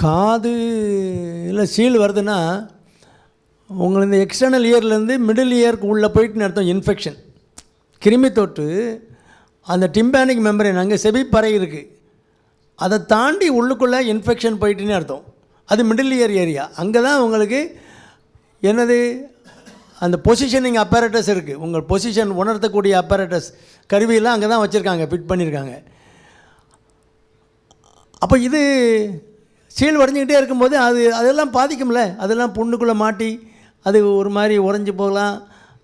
காதில் சீல் வருதுன்னா உங்களுக்கு இந்த எக்ஸ்டர்னல் இயர்லேருந்து மிடில் இயருக்கு உள்ளே போயிட்டுன்னு அர்த்தம். இன்ஃபெக்ஷன் கிருமி தொட்டு அந்த டிம்பானிக் மெம்பரேன் அங்கே செவிப்பறை இருக்குது, அதை தாண்டி உள்ளுக்குள்ளே இன்ஃபெக்ஷன் போயிட்டுன்னு அர்த்தம். அது மிடில் இயர் ஏரியா. அங்கே தான் உங்களுக்கு என்னது அந்த பொசிஷனிங் அப்பேரட்டஸ் இருக்குது. உங்கள் பொசிஷன் உணர்த்தக்கூடிய அப்பேரட்டஸ் கருவியெல்லாம் அங்கே தான் வச்சுருக்காங்க, ஃபிட் பண்ணியிருக்காங்க. அப்போ இது சீல் வரைஞ்சிக்கிட்டே இருக்கும்போது அதெல்லாம் பாதிக்கும்ல. அதெல்லாம் புண்ணுக்குள்ளே மாட்டி அது ஒரு மாதிரி உறைஞ்சி போகலாம்.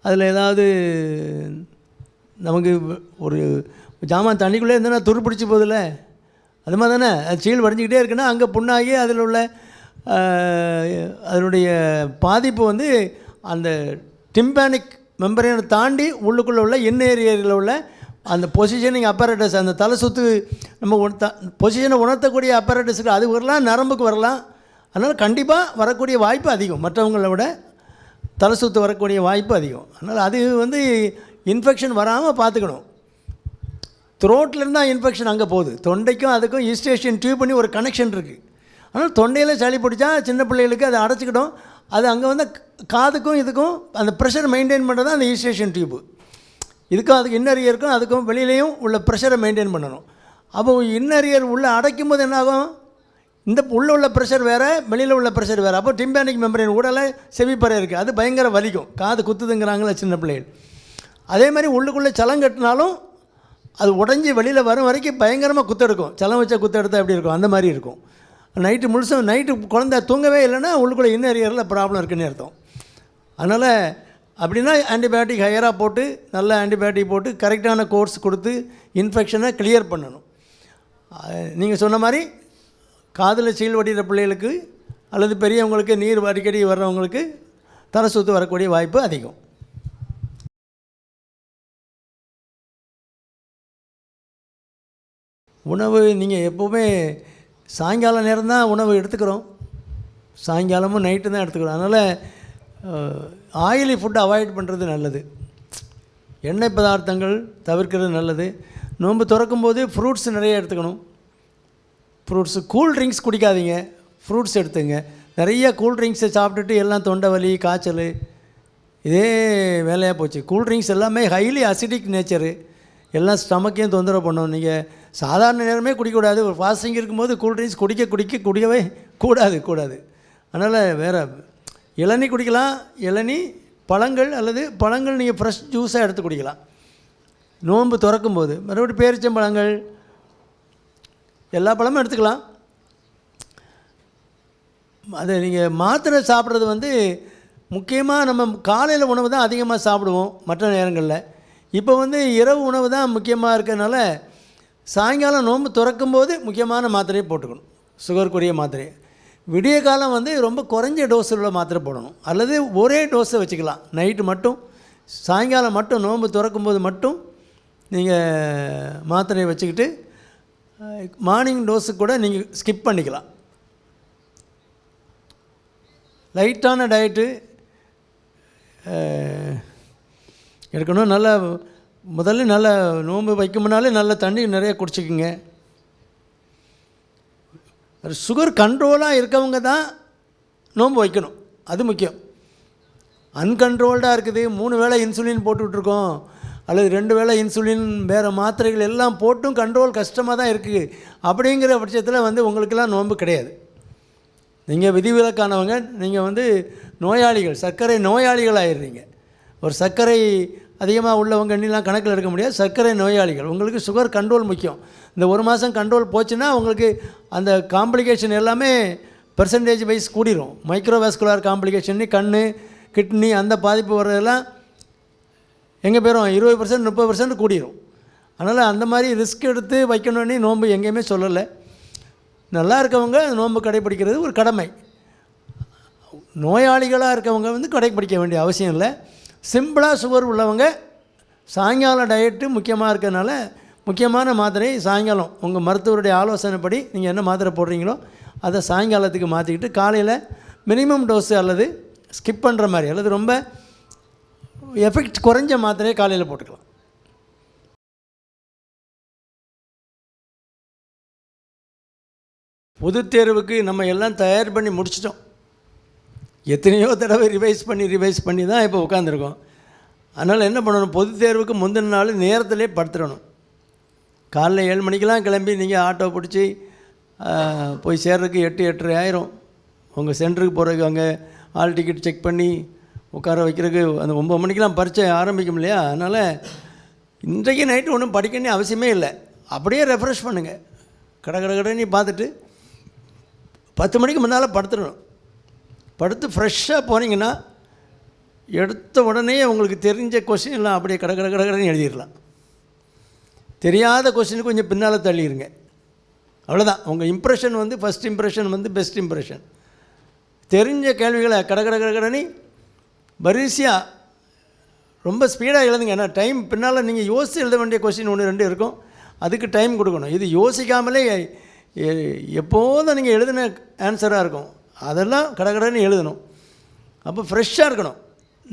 அதில் ஏதாவது நமக்கு ஒரு ஜாமான் தண்ணிக்குள்ளே இருந்ததுன்னா துரு பிடிச்சி போகுதில்ல, அது மாதிரி தானே. சீல் வரைஞ்சிக்கிட்டே இருக்குன்னா அங்கே புண்ணாகி அதில் உள்ள அதனுடைய பாதிப்பு வந்து அந்த டிம்பானிக் மெம்பரேனை தாண்டி உள்ளுக்குள்ளே உள்ள ஏரியாவில் உள்ள அந்த பொசிஷனிங் அப்பரேட்டஸ், அந்த தலை சுற்று நம்ம பொசிஷனை உணர்த்தக்கூடிய அப்பரேட்டஸுக்கு அது வரலாம், நரம்புக்கு வரலாம். அதனால் கண்டிப்பாக வரக்கூடிய வாய்ப்பு அதிகம், மற்றவங்கள விட தலை சுற்று வரக்கூடிய வாய்ப்பு அதிகம். அதனால் அது வந்து இன்ஃபெக்ஷன் வராமல் பார்த்துக்கணும். த்ரோட்லேருந்து தான் இன்ஃபெக்ஷன் அங்கே போகுது. தொண்டைக்கும் அதுக்கும் ஈஸ்டேஷன் டியூப் பண்ணி ஒரு கனெக்ஷன் இருக்குது. ஆனால் தொண்டையில் சளி பிடிச்சா சின்ன பிள்ளைகளுக்கு அதை அடைச்சிக்கிடும். அது அங்கே வந்து காதுக்கும் இதுக்கும் அந்த ப்ரெஷர் மெயின்டைன் பண்ணுறது தான் அந்த ஈஸ்டேஷன் டியூப்பு. இதுக்கும் அதுக்கு இன்னர் இயருக்கும் அதுக்கும் வெளியிலையும் உள்ள ப்ரெஷரை மெயின்டைன் பண்ணணும். அப்போ இன்னர் இயர் உள்ளே அடைக்கும் போது என்னாகும், இந்த உள்ளே உள்ள ப்ரெஷர் வேறு, வெளியில் உள்ள ப்ரெஷர் வேறு. அப்போ டிம்பானிக் மெம்பரேன் உடலை செவிப்பறை இருக்குது, அது பயங்கர வலிக்கும். காது குத்துதுங்கிறாங்களே சின்ன பிள்ளைகள். அதே மாதிரி உள்ளுக்குள்ளே சலம் கட்டினாலும் அது உடஞ்சி வெளியில் வரும் வரைக்கும் பயங்கரமாக குத்தெடுக்கும். சலம் வச்ச குத்தெடுத்தால் எப்படி இருக்கும் அந்த மாதிரி இருக்கும். நைட்டு முழுசும் நைட்டு குழந்தை தூங்கவே இல்லைன்னா உள்ளுக்குள்ளே இன்னர் இயரில் ப்ராப்ளம் இருக்குன்னு அர்த்தம். அதனால் அப்படின்னா ஆன்டிபயோட்டிக் ஹையராக போட்டு நல்ல ஆன்டிபயோட்டிக் போட்டு கரெக்டான கோர்ஸ் கொடுத்து இன்ஃபெக்ஷனை கிளியர் பண்ணணும். நீங்கள் சொன்ன மாதிரி காதில் சீல் வடிகிற பிள்ளைகளுக்கு அல்லது பெரியவங்களுக்கு நீர் அடிக்கடி வர்றவங்களுக்கு தலை சுற்று வரக்கூடிய வாய்ப்பு அதிகம். உணவு நீங்கள் எப்போவுமே சாயங்கால நேரம் தான் உணவு எடுத்துக்கிறோம், சாயங்காலமும் நைட்டு தான் எடுத்துக்கிறோம். அதனால் ஆயிலி ஃபுட்டை அவாய்ட் பண்ணுறது நல்லது, எண்ணெய் பதார்த்தங்கள் தவிர்க்கிறது நல்லது. நோன்பு திறக்கும்போது ஃப்ரூட்ஸ் நிறைய எடுத்துக்கணும். ஃப்ரூட்ஸு, கூல் ட்ரிங்க்ஸ் குடிக்காதீங்க, ஃப்ரூட்ஸ் எடுத்துங்க. நிறைய கூல் ட்ரிங்க்ஸை சாப்பிட்டுட்டு எல்லாம் தொண்டை வலி காய்ச்சல் இதே வேலையாக போச்சு. கூல் ட்ரிங்க்ஸ் எல்லாமே ஹைலி அசிடிக் நேச்சரு, எல்லாம் ஸ்டமக்கையும் தொந்தரவு பண்ணணும். நீங்கள் சாதாரண நேரமே குடிக்கக்கூடாது. ஒரு ஃபாஸ்டிங் இருக்கும்போது கூல்ட்ரிங்க்ஸ் குடிக்கவே கூடாது. அதனால் வேறு இளநீ குடிக்கலாம், இளநீ பழங்கள் அல்லது பழங்கள் நீங்கள் ஃப்ரெஷ் ஜூஸாக எடுத்து குடிக்கலாம் நோன்பு திறக்கும்போது. மறுபடியும் பேரிச்சம்பழங்கள் எல்லா பழமும் எடுத்துக்கலாம். அதை நீங்கள் மாத்திரை சாப்பிட்றது வந்து முக்கியமாக நம்ம காலையில் உணவு தான் அதிகமாக சாப்பிடுவோம் மற்ற நேரங்களில். இப்போ வந்து இரவு உணவு தான் முக்கியமாக இருக்கிறதுனால சாயங்காலம் நோன்பு திறக்கும்போது முக்கியமான மாத்திரையை போட்டுக்கணும், சுகருக்குரிய மாத்திரையை. விடிய காலம் வந்து ரொம்ப குறைஞ்ச டோஸில் உள்ள மாத்திரை போடணும், அல்லது ஒரே டோஸை வச்சுக்கலாம். நைட்டு மட்டும் சாயங்காலம் மட்டும் நோன்பு திறக்கும்போது மட்டும் நீங்கள் மாத்திரையை வச்சுக்கிட்டு மார்னிங் டோஸுக்கு கூட நீங்கள் ஸ்கிப் பண்ணிக்கலாம். லைட்டான டயட்டு எடுக்கணும். நல்லா முதல்ல நல்ல நோன்பு வைக்க முன்னாலே நல்ல தண்ணி நிறைய குடிச்சிக்குங்க. சுகர் கண்ட்ரோலாக இருக்கவங்க தான் நோன்பு வைக்கணும், அது முக்கியம். அன்கண்ட்ரோல்டாக இருக்குது, 3 வேளை இன்சுலின் போட்டுட்ருக்கோம் அல்லது 2 வேளை இன்சுலின் வேறு மாத்திரைகள் எல்லாம் போட்டும் கண்ட்ரோல் கஷ்டமாக தான் இருக்குது. அப்படிங்கிற பட்சத்தில் வந்து உங்களுக்கெல்லாம் நோன்பு கிடையாது. நீங்கள் விதிவிலக்கானவங்க, நீங்கள் வந்து நோயாளிகள், சர்க்கரை நோயாளிகள் ஆயிடுறீங்க. ஒரு சர்க்கரை அதிகமாக உள்ளவங்க எண்ணெலாம் கணக்கில் எடுக்க முடியாது, சர்க்கரை நோயாளிகள். உங்களுக்கு சுகர் கண்ட்ரோல் முக்கியம். இந்த 1 மாதம் கண்ட்ரோல் போச்சுன்னா உங்களுக்கு அந்த காம்ப்ளிகேஷன் எல்லாமே பெர்சன்டேஜ் வைஸ் கூடிரும். மைக்ரோவாஸ்குலர் காம்ப்ளிகேஷன், கண், கிட்னி அந்த பாதிப்பு வர்றதெல்லாம் எங்கே போயிடும், 20% 30% கூடிரும். அதனால் அந்த மாதிரி ரிஸ்க் எடுத்து வைக்கணும்னு நோன்பு எங்கேயுமே சொல்லலை. நல்லா இருக்கவங்க நோன்பு கடைப்பிடிக்கிறது ஒரு கடமை. நோயாளிகளாக இருக்கவங்க வந்து கடைப்பிடிக்க வேண்டிய அவசியம் இல்லை. சிம்பிளாக சுகர் உள்ளவங்க சாயங்காலம் டயட்டு முக்கியமாக இருக்கிறதுனால முக்கியமான மாத்திரை சாயங்காலம் உங்கள் மருத்துவருடைய ஆலோசனைப்படி நீங்கள் என்ன மாத்திரை போடுறீங்களோ அதை சாயங்காலத்துக்கு மாற்றிக்கிட்டு காலையில் மினிமம் டோஸு அல்லது ஸ்கிப் பண்ணுற மாதிரி அல்லது ரொம்ப எஃபெக்ட் குறைஞ்ச மாத்திரையை காலையில் போட்டுக்கலாம். பொதுத் தேர்வுக்கு நம்ம எல்லாம் தயார் பண்ணி முடிச்சிட்டோம். எத்தனையோ தடவை ரிவைஸ் பண்ணி தான் இப்போ உட்காந்துருக்கோம். அதனால் என்ன பண்ணணும், பொதுத் தேர்வுக்கு முந்தின நாள் நேரத்திலே படுத்துடணும். காலைல 7 மணிக்கெலாம் கிளம்பி நீங்கள் ஆட்டோ பிடிச்சி போய் சேர்றதுக்கு 8-8:30 ஆயிரும். உங்கள் சென்டருக்கு போகிறதுக்கு அங்கே ஆல் டிக்கெட் செக் பண்ணி உட்கார வைக்கிறதுக்கு அந்த 9 மணிக்கெலாம் பரீட்சை ஆரம்பிக்கும் இல்லையா? அதனால் இன்றைக்கு நைட்டு ஒன்றும் படிக்கணும்னு அவசியமே இல்லை. அப்படியே ரெஃப்ரெஷ் பண்ணுங்கள். கடை பார்த்துட்டு 10 மணிக்கு முன்னால் படுத்துடணும். படுத்து ஃப்ரெஷ்ஷாக போனீங்கன்னா எடுத்த உடனே உங்களுக்கு தெரிஞ்ச கொஸ்டின்லாம் அப்படியே கடன்னு எழுதிடலாம். தெரியாத கொஸ்டின் கொஞ்சம் பின்னால் தள்ளிடுங்க. அவ்வளோதான். உங்கள் இம்ப்ரெஷன் வந்து ஃபஸ்ட் இம்ப்ரெஷன் வந்து பெஸ்ட் இம்ப்ரெஷன். தெரிஞ்ச கேள்விகளை கடன்னு வரிசையாக ரொம்ப ஸ்பீடாக எழுதுங்க. ஏன்னா டைம் பின்னால் நீங்கள் யோசித்து எழுத வேண்டிய கொஸ்டின் 1-2 இருக்கும். அதுக்கு டைம் கொடுக்கணும். இது யோசிக்காமலே எப்போதும் நீங்கள் எழுதின ஆன்சராக இருக்கும். அதெல்லாம் கடன்னு எழுதணும். அப்போ ஃப்ரெஷ்ஷாக இருக்கணும்.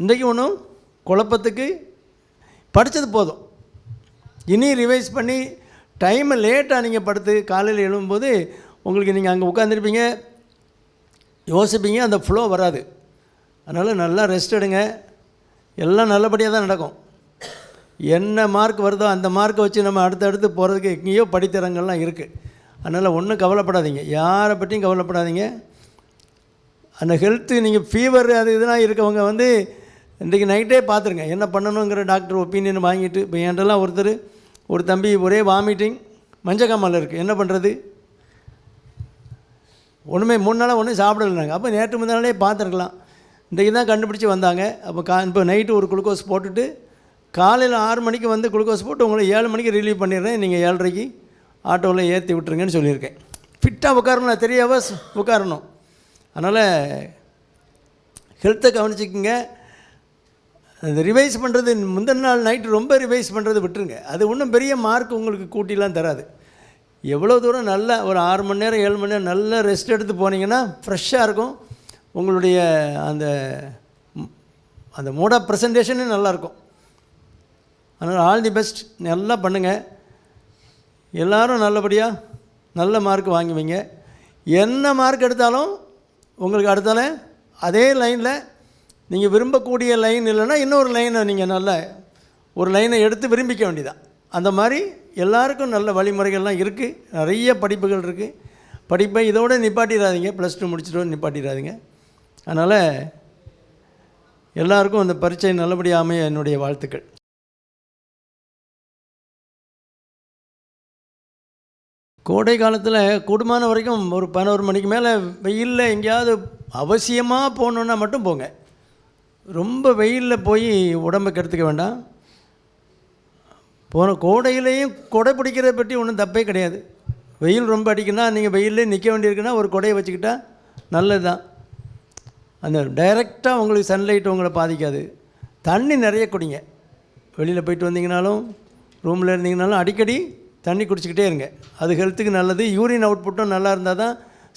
இன்றைக்கி ஒன்றும் குழப்பத்துக்கு படித்தது போதும். இனி ரிவைஸ் பண்ணி டைமை லேட்டாக நீங்கள் படுத்து காலையில் எழும்போது உங்களுக்கு நீங்கள் அங்கே உட்காந்துருப்பீங்க, யோசிப்பீங்க, அந்த ஃப்ளோ வராது. அதனால் நல்லா ரெஸ்ட் எடுங்க. எல்லாம் நல்லபடியாக தான் நடக்கும். என்ன மார்க் வருதோ அந்த மார்க்கை வச்சு நம்ம அடுத்தடுத்து போகிறதுக்கு எங்கேயோ படித்தரங்கள்லாம் இருக்குது. அதனால் ஒன்றும் கவலைப்படாதீங்க, யாரை பற்றியும் கவலைப்படாதீங்க. அந்த ஹெல்த்து நீங்கள் ஃபீவர் அது இதெல்லாம் இருக்கவங்க வந்து இன்றைக்கி நைட்டே பார்த்துருங்க, என்ன பண்ணணுங்கிற டாக்டர் ஒப்பீனியன் வாங்கிட்டு. இப்போ என்கிட்டலாம் ஒரு தம்பி ஒரே வாமிட்டிங், மஞ்சக்காமல் இருக்குது, என்ன பண்ணுறது, ஒன்றுமே 3 நாளாக ஒன்றும் சாப்பிடலைனாங்க. அப்போ நேற்று முன்னாலே பார்த்துருக்கலாம். இன்றைக்கி தான் கண்டுபிடிச்சி வந்தாங்க. அப்போ இப்போ நைட்டு ஒரு குளுக்கோஸ் போட்டுட்டு காலையில் 6 மணிக்கு வந்து குளுக்கோஸ் போட்டு உங்களை 7 மணிக்கு ரிலீவ் பண்ணிடுறேன், நீங்கள் 7:30க்கு ஆட்டோவில் ஏற்றி விட்டுருங்கன்னு சொல்லியிருக்கேன். ஃபிட்டாக உட்காரணும், 3 hours உட்காரணும். அதனால் ஹெல்த்தை கவனிச்சிக்கங்க. அந்த ரிவைஸ் பண்ணுறது முந்தின நாள் நைட்டு ரொம்ப ரிவைஸ் பண்ணுறது விட்டுருங்க. அது ஒன்றும் பெரிய மார்க் உங்களுக்கு கூட்டிலாம் தராது. எவ்வளோ தூரம் நல்லா ஒரு 6 மணி நேரம் 7 மணி நேரம் நல்லா ரெஸ்ட் எடுத்து போனீங்கன்னா ஃப்ரெஷ்ஷாக இருக்கும். உங்களுடைய அந்த மோட் ஆஃப் ப்ரெசன்டேஷனே நல்லாயிருக்கும். அதனால் ஆல் தி பெஸ்ட், நல்லா பண்ணுங்கள். எல்லோரும் நல்லபடியாக நல்ல மார்க் வாங்குவீங்க. என்ன மார்க் எடுத்தாலும் உங்களுக்கு அடுத்தால அதே லைனில் நீங்கள் விரும்பக்கூடிய லைன் இல்லைன்னா இன்னொரு லைனை நீங்கள் நல்ல ஒரு லைனை எடுத்து விரும்பிக்க வேண்டியதான். அந்த மாதிரி எல்லாருக்கும் நல்ல வழிமுறைகள்லாம் இருக்குது. நிறைய படிப்புகள் இருக்குது. படிப்பை இதோடு நிப்பாட்டிடாதீங்க, +2 முடிச்சிட்டோன்னு நிப்பாட்டிடாதீங்க. அதனால் எல்லாருக்கும் அந்த பரீட்சை நல்லபடியாக அமைய என்னுடைய வாழ்த்துக்கள். கோடை காலத்தில் கூடுமான வரைக்கும் ஒரு 11 மணிக்கு மேலே வெயிலில் எங்கேயாவது அவசியமாக போகணுன்னா மட்டும் போங்க. ரொம்ப வெயிலில் போய் உடம்பை கெடுத்துக்க வேண்டாம். போன கோடையிலையும் கொடை பிடிக்கிறத பற்றி ஒன்றும் தப்பே கிடையாது. வெயில் ரொம்ப அடிக்குன்னா நீங்கள் வெயிலே நிற்க வேண்டியிருக்குன்னா ஒரு கொடையை வச்சுக்கிட்டா நல்லது தான். அந்த டைரெக்டாக உங்களுக்கு சன்லைட் உங்களை பாதிக்காது. தண்ணி நிறைய குடிங்க. வெளியில் போயிட்டு வந்தீங்கனாலும் ரூமில் இருந்தீங்கனாலும் அடிக்கடி தண்ணி குடிச்சிக்கிட்டே இருங்க. அது ஹெல்த்துக்கு நல்லது. யூரின் அவுட்புட்டும் நல்லா இருந்தால் தான்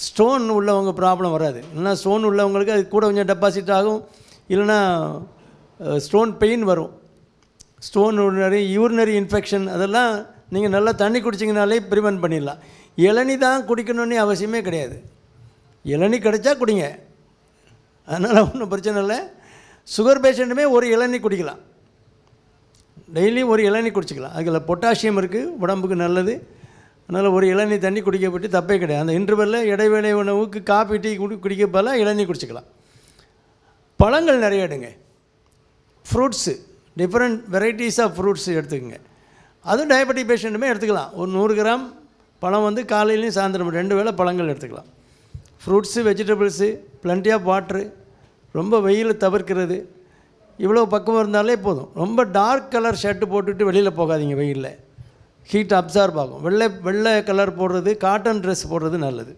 ஸ்டோன் உள்ளவங்க ப்ராப்ளம் வராது. இல்லைனா ஸ்டோன் உள்ளவங்களுக்கு அது கூட கொஞ்சம் டெபாசிட் ஆகும். இல்லைனா ஸ்டோன் பெயின் வரும். ஸ்டோன் யூரினரி இன்ஃபெக்ஷன் அதெல்லாம் நீங்கள் நல்லா தண்ணி குடிச்சிங்கனாலே ப்ரிவென்ட் பண்ணிடலாம். இளநீ தான் குடிக்கணும்னு அவசியமே கிடையாது. இளநீ கிடைச்சா குடிங்க, அதனால் ஒன்றும் பிரச்சனை இல்லை. சுகர் பேஷண்ட்டுமே ஒரு இளநீ குடிக்கலாம், டெய்லி ஒரு இளநீ குடிச்சிக்கலாம். அதில் பொட்டாசியம் இருக்குது, உடம்புக்கு நல்லது. அதனால் ஒரு இளநீ தண்ணி குடிக்கப்பட்டு தப்பே கிடையாது. அந்த இன்டர்வெல்லில் இடைவேளை உணவுக்கு காஃபி டீ குடிக்க போல இளநீ குடிச்சிக்கலாம். பழங்கள் நிறைய எடுங்க. Fruits different varieties of fruits எடுத்துக்கோங்க. அதுவும் டயபெட்டிக் பேஷண்ட்டுமே எடுத்துக்கலாம். ஒரு 100 கிராம் பழம் வந்து காலையிலையும் சாயந்தரம் 2 வேளை பழங்கள் எடுத்துக்கலாம். ஃப்ரூட்ஸு, வெஜிடபிள்ஸு, பிளண்ட்டி ஆஃப் வாட்ரு, ரொம்ப வெயில் தவிர்க்கிறது, இவ்வளோ பக்குவம் இருந்தாலே போதும். ரொம்ப டார்க் கலர் ஷர்ட்டு போட்டுட்டு வெளியில் போகாதீங்க. வெயிலில் ஹீட் அப்சார்ப் ஆகும். வெள்ளை கலர் போடுறது, காட்டன் ட்ரெஸ் போடுறது நல்லது.